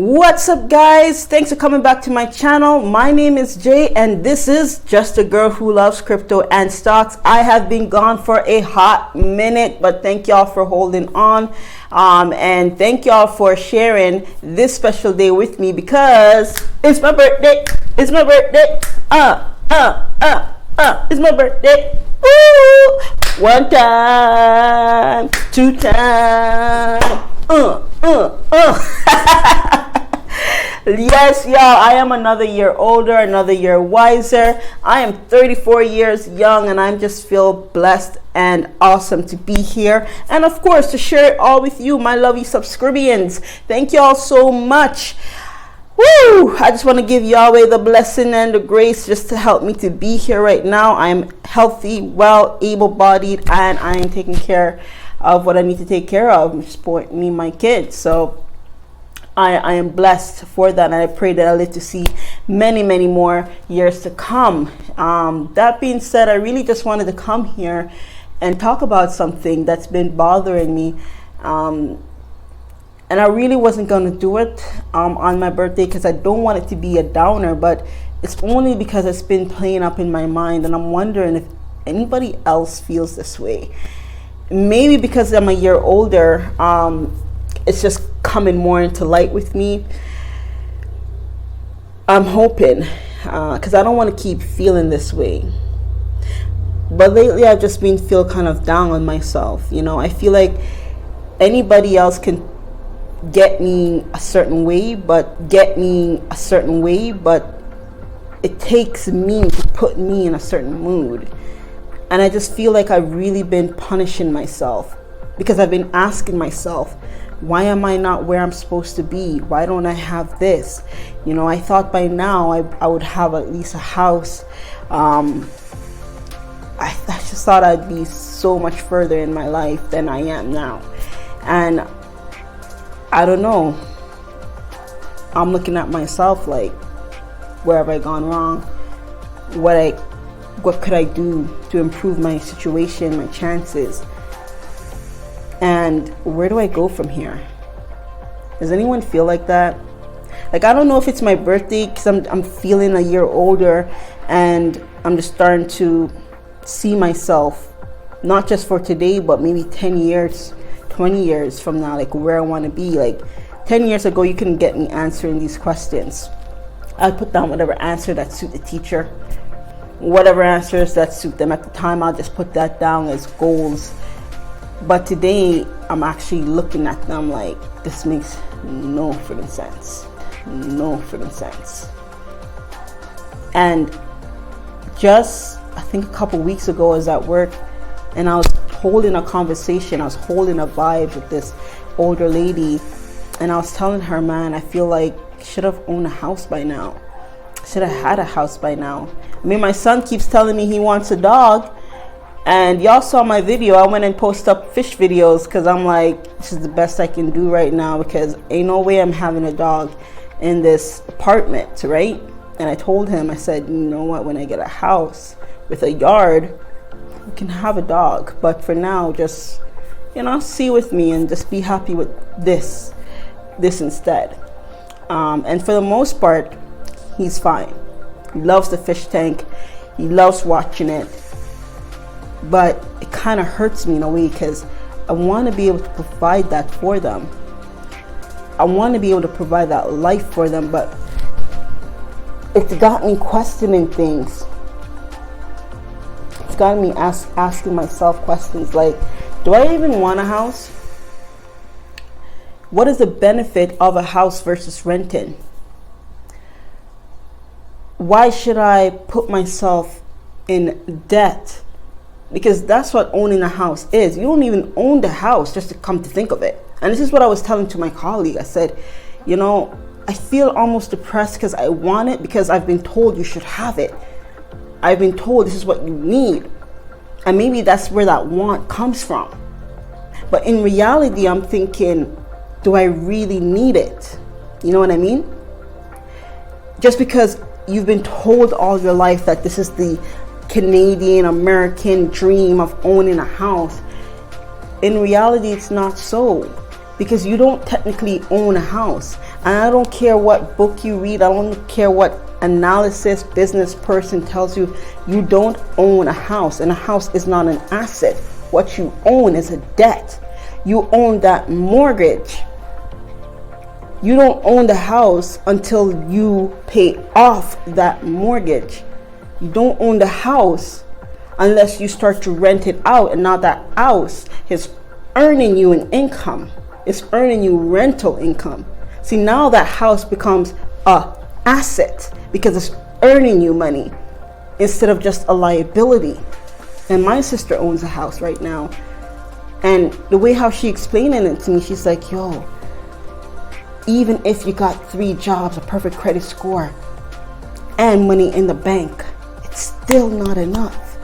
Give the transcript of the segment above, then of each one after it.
What's up, guys? Thanks for coming back to my channel. My name is Jay and this is Just a Girl Who Loves Crypto and Stocks. I have been gone for a hot minute, but thank y'all for holding on, and thank y'all for sharing this special day with me because it's my birthday. It's my birthday. It's my birthday. Woo! One time, two time. Yes, y'all, I am another year older, another year wiser. I am 34 years young and I just feel blessed and awesome to be here. And of course, to share it all with you, my lovely subscribians. Thank y'all so much. Woo! I just want to give Yahweh the blessing and the grace just to help me to be here right now. I am healthy, well, able-bodied, and I am taking care of what I need to take care of, support me, my kids. So I am blessed for that, and I pray that I live to see many, many more years to come. That being said, I really just wanted to come here and talk about something that's been bothering me. And I really wasn't going to do it on my birthday because I don't want it to be a downer, but it's only because it's been playing up in my mind, and I'm wondering if anybody else feels this way. Maybe because I'm a year older, it's just coming more into light with me. I'm hoping, because I don't want to keep feeling this way. But lately I've just been feel kind of down on myself. You know, I feel like anybody else can get me a certain way, but it takes me to put me in a certain mood. And I just feel like I've really been punishing myself because I've been asking myself, why am I not where I'm supposed to be? Why don't I have this? You know, I thought by now I would have at least a house. I just thought I'd be so much further in my life than I am now. And I don't know. I'm looking at myself like, where have I gone wrong? What could I do to improve my situation, my chances? And where do I go from here? Does anyone feel like that? Like, I don't know if it's my birthday because I'm feeling a year older and I'm just starting to see myself, not just for today, but maybe 10 years, 20 years from now, like where I want to be. Like 10 years ago, you couldn't get me answering these questions. I'd put down whatever answer that suit the teacher, whatever answers that suit them at the time. I'll just put that down as goals. But today, I'm actually looking at them like, this makes no friggin' sense. No friggin' sense. And just, I think a couple weeks ago, I was at work and I was holding a conversation. I was holding a vibe with this older lady. And I was telling her, man, I feel like I should have owned a house by now. I should have had a house by now. I mean, my son keeps telling me he wants a dog. And y'all saw my video. I went and posted up fish videos because I'm like, this is the best I can do right now because ain't no way I'm having a dog in this apartment, right? And I told him, I said, you know what, when I get a house with a yard, we can have a dog. But for now, just, you know, see with me and just be happy with this instead. And for the most part, he's fine. He loves the fish tank. He loves watching it. But it kind of hurts me in a way because I want to be able to provide that for them. I want to be able to provide that life for them, but it's got me questioning things. It's got me asking myself questions like, do I even want a house? What is the benefit of a house versus renting? Why should I put myself in debt? Because that's what owning a house is. You don't even own the house, just to come to think of it. And this is what I was telling to my colleague. I said, you know, I feel almost depressed because I want it because I've been told you should have it. I've been told this is what you need. And maybe that's where that want comes from. But in reality, I'm thinking, do I really need it? You know what I mean? Just because you've been told all your life that this is the Canadian American dream of owning a house, in reality it's not so. because you don't technically own a house. And I don't care what book you read, I don't care what analysis business person tells you, you don't own a house, and a house is not an asset. What you own is a debt. You own that mortgage. You don't own the house until you pay off that mortgage. You don't own the house unless you start to rent it out, and now that house is earning you an income. It's earning you rental income. See, now that house becomes a asset because it's earning you money instead of just a liability. And my sister owns a house right now, and the way how she explaining it to me, she's like, yo, even if you got 3 jobs, a perfect credit score, and money in the bank, it's still not enough.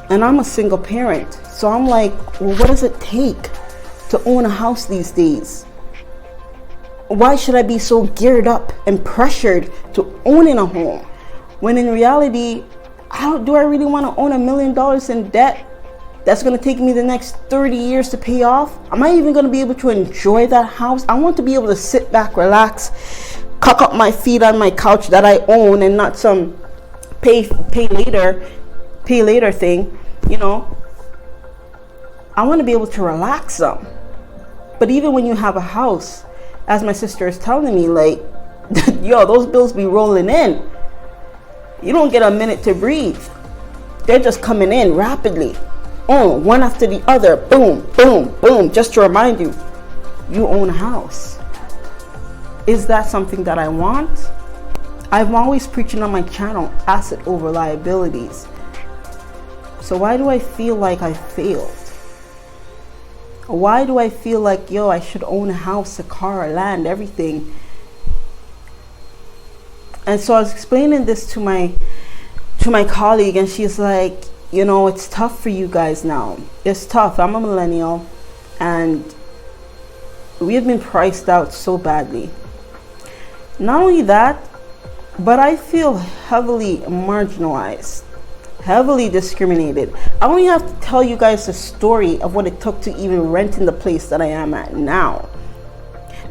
And I'm a single parent, so I'm like, well, what does it take to own a house these days? Why should I be so geared up and pressured to owning a home when in reality, do I really want to own $1 million in debt that's going to take me the next 30 years to pay off? Am I even going to be able to enjoy that house? I want to be able to sit back, relax, cock up my feet on my couch that I own, and not some pay later thing, you know. I want to be able to relax some. But even when you have a house, as my sister is telling me, like, yo, those bills be rolling in. You don't get a minute to breathe. They're just coming in rapidly. Oh, one after the other. Boom, boom, boom. Just to remind you, you own a house. Is that something that I want? I'm always preaching on my channel, asset over liabilities. So why do I feel like I failed? Why do I feel like, yo, I should own a house, a car, a land, everything? And so I was explaining this to my colleague, and she's like, you know, it's tough for you guys now. It's tough. I'm a millennial, and we have been priced out so badly. Not only that, but I feel heavily marginalized, heavily discriminated. I don't even have to tell you guys the story of what it took to even rent in the place that I am at now.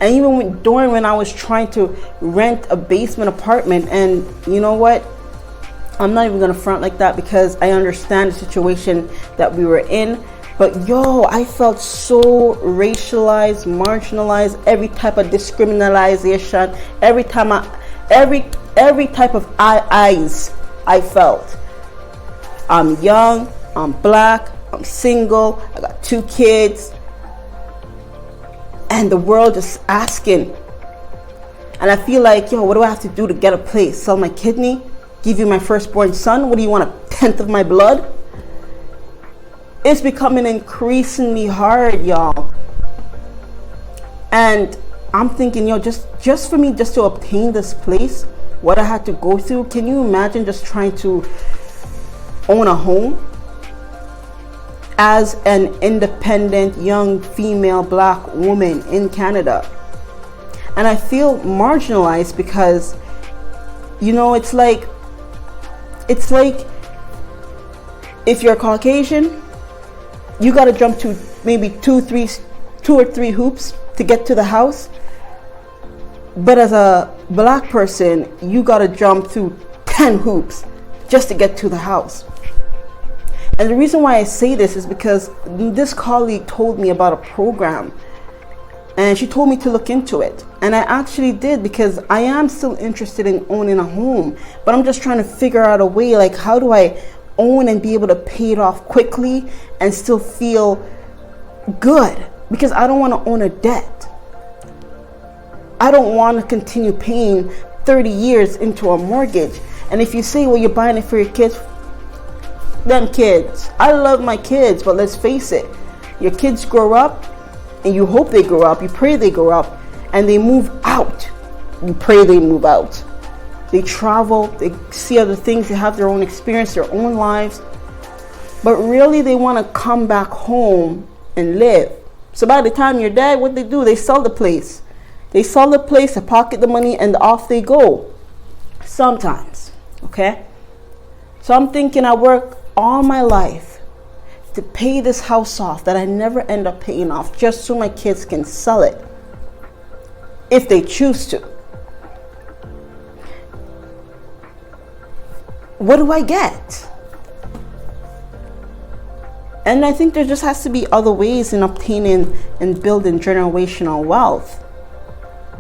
And even during when I was trying to rent a basement apartment, and you know what? I'm not even gonna front like that because I understand the situation that we were in. But yo, I felt so racialized, marginalized, every type of discriminalization, every type of eyes I felt. I'm young, I'm black, I'm single, I got 2 kids. And the world is asking. And I feel like, yo, what do I have to do to get a place? Sell my kidney? Give you my firstborn son? What do you want, 1/10 of my blood? It's becoming increasingly hard, y'all. And I'm thinking, yo, just for me, just to obtain this place, what I had to go through. Can you imagine just trying to own a home as an independent young female black woman in Canada? And I feel marginalized because, you know, it's like if you're Caucasian, you got to jump to maybe 2 or 3 hoops to get to the house. But as a black person, you got to jump through 10 hoops just to get to the house. And the reason why I say this is because this colleague told me about a program, and she told me to look into it. And I actually did, because I am still interested in owning a home, but I'm just trying to figure out a way, like, how do I own and be able to pay it off quickly and still feel good? Because I don't want to own a debt. I don't want to continue paying 30 years into a mortgage. And if you say, well, you're buying it for your kids, them kids. I love my kids, but let's face it, your kids grow up, and you hope they grow up, you pray they grow up, and they move out. You pray they move out. They travel, they see other things, they have their own experience, their own lives, but really they want to come back home and live. So by the time you're dead, what they do, they sell the place. They sell the place, they pocket the money, and off they go. Sometimes, okay? So I'm thinking, I work all my life to pay this house off that I never end up paying off, just so my kids can sell it. if they choose to. What do I get? And I think there just has to be other ways in obtaining and building generational wealth.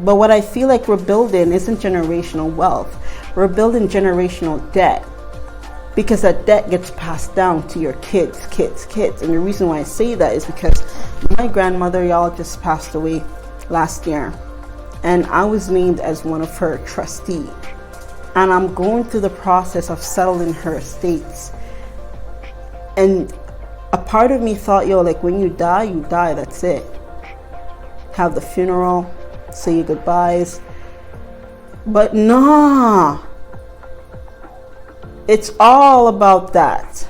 But what I feel like we're building isn't generational wealth. We're building generational debt, because that debt gets passed down to your kids. And the reason why I say that is because my grandmother, y'all, just passed away last year. And I was named as one of her trustees. And I'm going through the process of settling her estates. And a part of me thought, yo, like when you die, that's it. Have the funeral, say your goodbyes. But nah, it's all about that.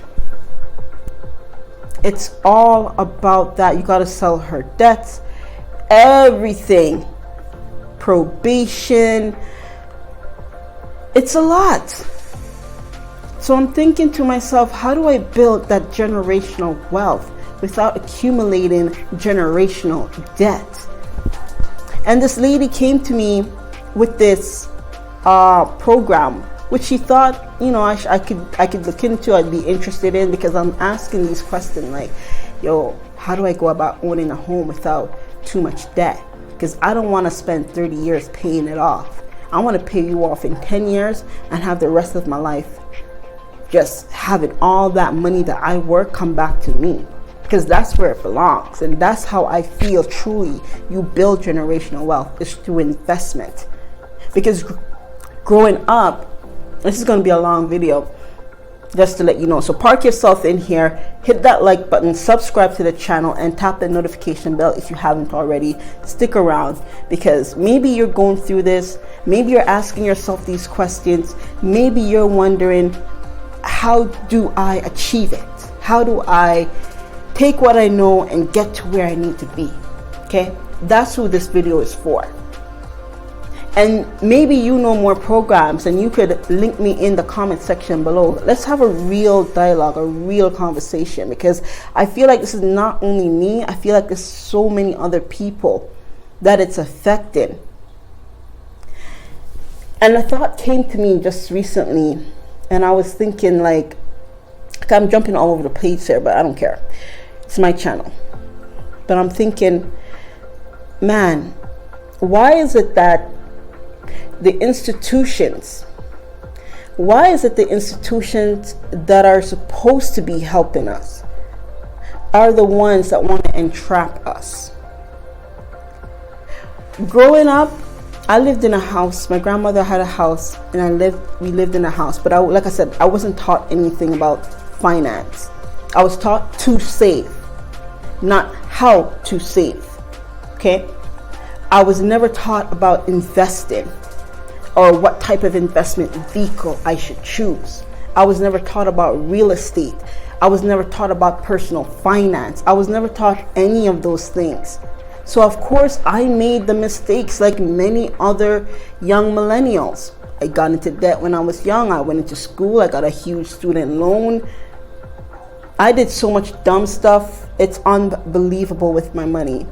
It's all about that. You got to sell her debts, everything, probation. It's a lot. So I'm thinking to myself, how do I build that generational wealth without accumulating generational debt? And this lady came to me with this program, which she thought, you know, I could look into, I'd be interested in, because I'm asking these questions like, yo, how do I go about owning a home without too much debt? Because I don't want to spend 30 years paying it off. I want to pay you off in 10 years and have the rest of my life just having all that money that I work come back to me, because that's where it belongs. And that's how I feel truly you build generational wealth, is through investment. Because growing up, this is going to be a long video, just to let you know. So park yourself in here, hit that like button, subscribe to the channel, and tap the notification bell if you haven't already. Stick around, because maybe you're going through this, maybe you're asking yourself these questions, maybe you're wondering, how do I achieve it? How do I take what I know and get to where I need to be? Okay, that's who this video is for. And maybe you know more programs, and you could link me in the comment section below. Let's have a real dialogue, a real conversation, because I feel like this is not only me, I feel like there's so many other people that it's affecting. And a thought came to me just recently, and I was thinking, like, I'm jumping all over the place here, but I don't care. It's my channel. But I'm thinking, man, why is it that the institutions that are supposed to be helping us are the ones that want to entrap us? Growing up, I lived in a house. My grandmother had a house, and we lived in a house. But like I said, I wasn't taught anything about finance. I was taught to save, not how to save. Okay? I was never taught about investing, or what type of investment vehicle I should choose. I was never taught about real estate. I was never taught about personal finance. I was never taught any of those things. So of course I made the mistakes like many other young millennials. I got into debt when I was young. I went into school. I got a huge student loan. I did so much dumb stuff. It's unbelievable with my money.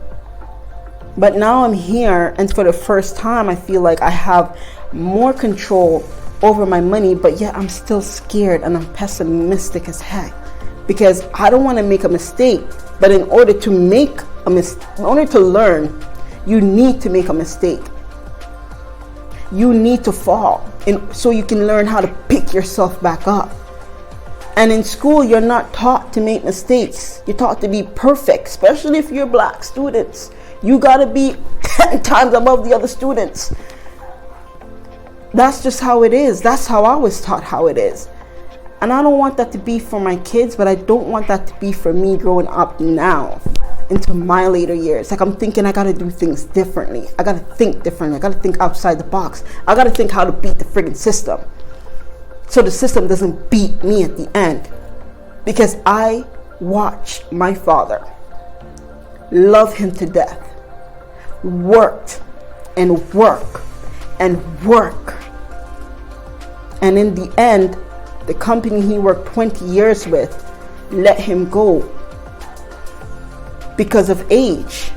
But now I'm here, and for the first time I feel like I have more control over my money, but yet I'm still scared and I'm pessimistic as heck, because I don't want to make a mistake. But in order to make in order to learn, you need to make a mistake. You need to fall, so you can learn how to pick yourself back up. And in school, you're not taught to make mistakes. You're taught to be perfect, especially if you're black students. You gotta be 10 times above the other students. That's just how it is. That's how I was taught how it is. And I don't want that to be for my kids, but I don't want that to be for me growing up now into my later years. Like, I'm thinking I gotta do things differently. I gotta think differently. I gotta think outside the box. I gotta think how to beat the friggin' system, so the system doesn't beat me at the end. Because I watched my father, love him to death, worked and work and work, and in the end, the company he worked 20 years with let him go because of age.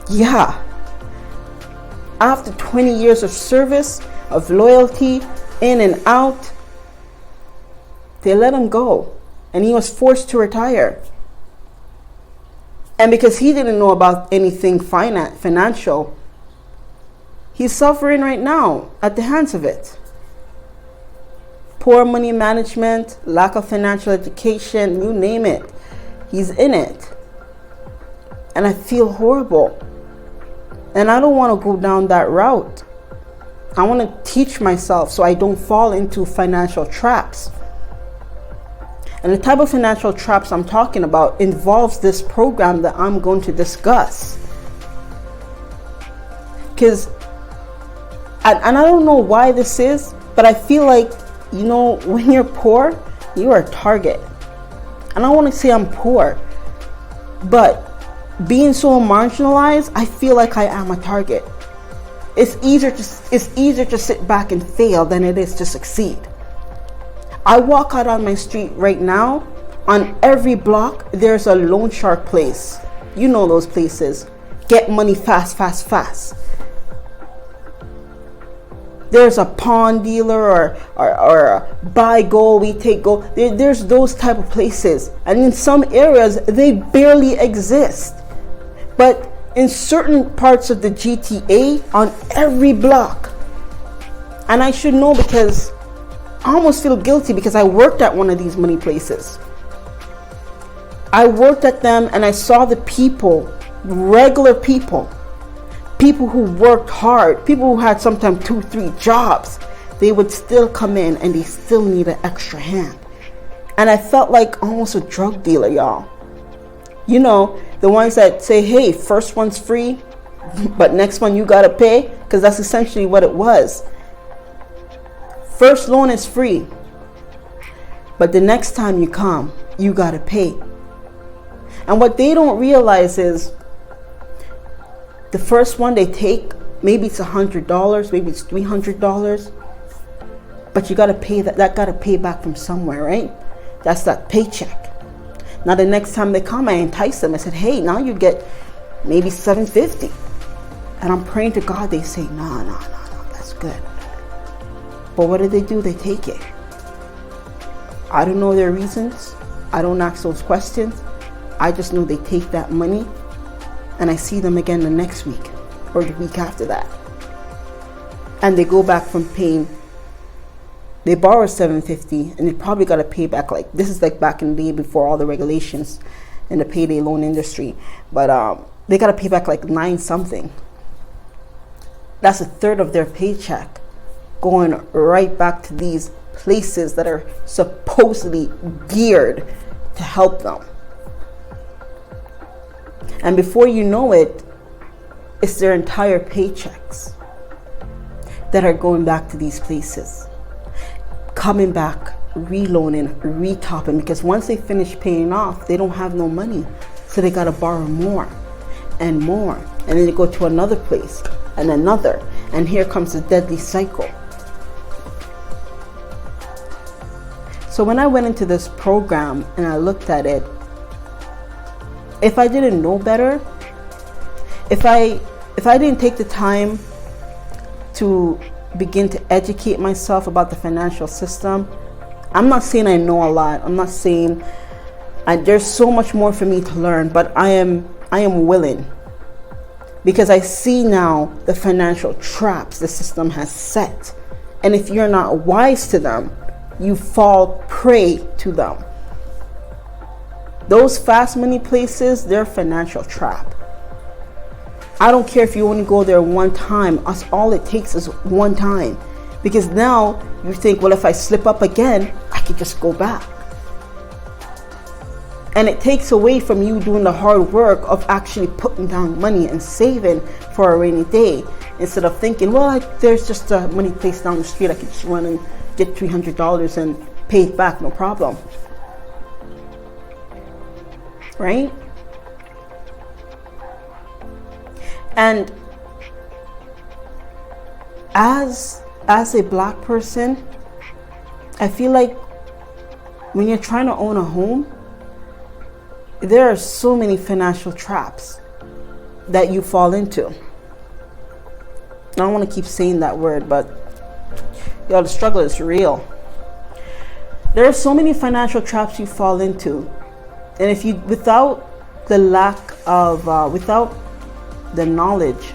Yeah, after 20 years of service, of loyalty, in and out, they let him go. And he was forced to retire. And because he didn't know about anything financial, he's suffering right now at the hands of it. Poor money management, lack of financial education, you name it. He's in it. And I feel horrible. And I don't want to go down that route. I want to teach myself so I don't fall into financial traps. And the type of financial traps I'm talking about involves this program that I'm going to discuss. Because, and I don't know why this is, but I feel like, when you're poor, you are a target. And I don't want to say I'm poor, but being so marginalized, I feel like I am a target. It's easier to sit back and fail than it is to succeed. I walk out on my street right now, on every block, there's a loan shark place. You know those places. Get money fast, fast, fast. There's a pawn dealer or buy gold, we take gold. There's those type of places. And in some areas, they barely exist. But in certain parts of the GTA, on every block. And I should know because I almost feel guilty because I worked at one of these money places. I worked at them and I saw the people, regular people who worked hard, people who had sometimes 2-3 jobs. They would still come in and they still need an extra hand. And I felt like almost a drug dealer, y'all. The ones that say, hey, first one's free, but next one you gotta pay, because that's essentially what it was. First loan is free, but the next time you come, you gotta pay. And what they don't realize is the first one they take, maybe it's $100, maybe it's $300, but you gotta pay that gotta pay back from somewhere, right? That's that paycheck. Now the next time they come, I entice them. I said, hey, now you get maybe $750. And I'm praying to God, they say, no, that's good. But what do? They take it. I don't know their reasons. I don't ask those questions. I just know they take that money and I see them again the next week or the week after that. And they go back from paying. They borrow $750 and they probably got to pay back, like, this is like back in the day before all the regulations in the payday loan industry. But they got to pay back like 9 something. That's a third of their paycheck going right back to these places that are supposedly geared to help them. And before you know it, it's their entire paychecks that are going back to these places. Coming back, reloaning, retopping, because once they finish paying off, they don't have no money. So they got to borrow more and more. And then they go to another place and another. And here comes the deadly cycle. So when I went into this program and I looked at it, if I didn't know better, if I didn't take the time to begin to educate myself about the financial system, I'm not saying I know a lot. I'm not saying there's so much more for me to learn, but I am willing, because I see now the financial traps the system has set. And if you're not wise to them, you fall prey to them. Those fast money places, they're a financial trap. I don't care if you only go there one time. All it takes is one time. Because now you think, well, if I slip up again, I can just go back. And it takes away from you doing the hard work of actually putting down money and saving for a rainy day. Instead of thinking, well, there's just a money place down the street. I can just run and get $300 and pay it back, no problem. Right? And as a black person, I feel like when you're trying to own a home, there are so many financial traps that you fall into. I don't want to keep saying that word, but the struggle is real. There are so many financial traps you fall into, and if you, without the knowledge,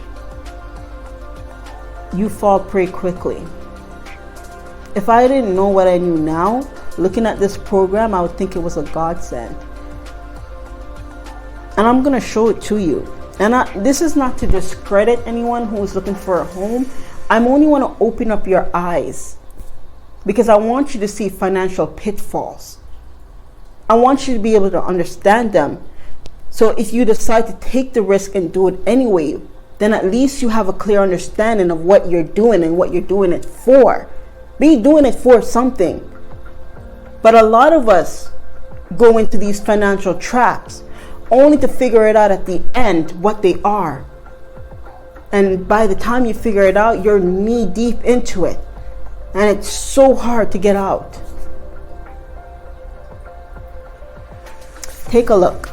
you fall prey quickly. If I didn't know what I knew now, looking at this program, I would think it was a godsend. And I'm going to show it to you. And this is not to discredit anyone who is looking for a home. I only want to open up your eyes because I want you to see financial pitfalls. I want you to be able to understand them. So if you decide to take the risk and do it anyway, then at least you have a clear understanding of what you're doing and what you're doing it for. Be doing it for something. But a lot of us go into these financial traps only to figure it out at the end what they are. And by the time you figure it out, you're knee deep into it. And it's so hard to get out. Take a look.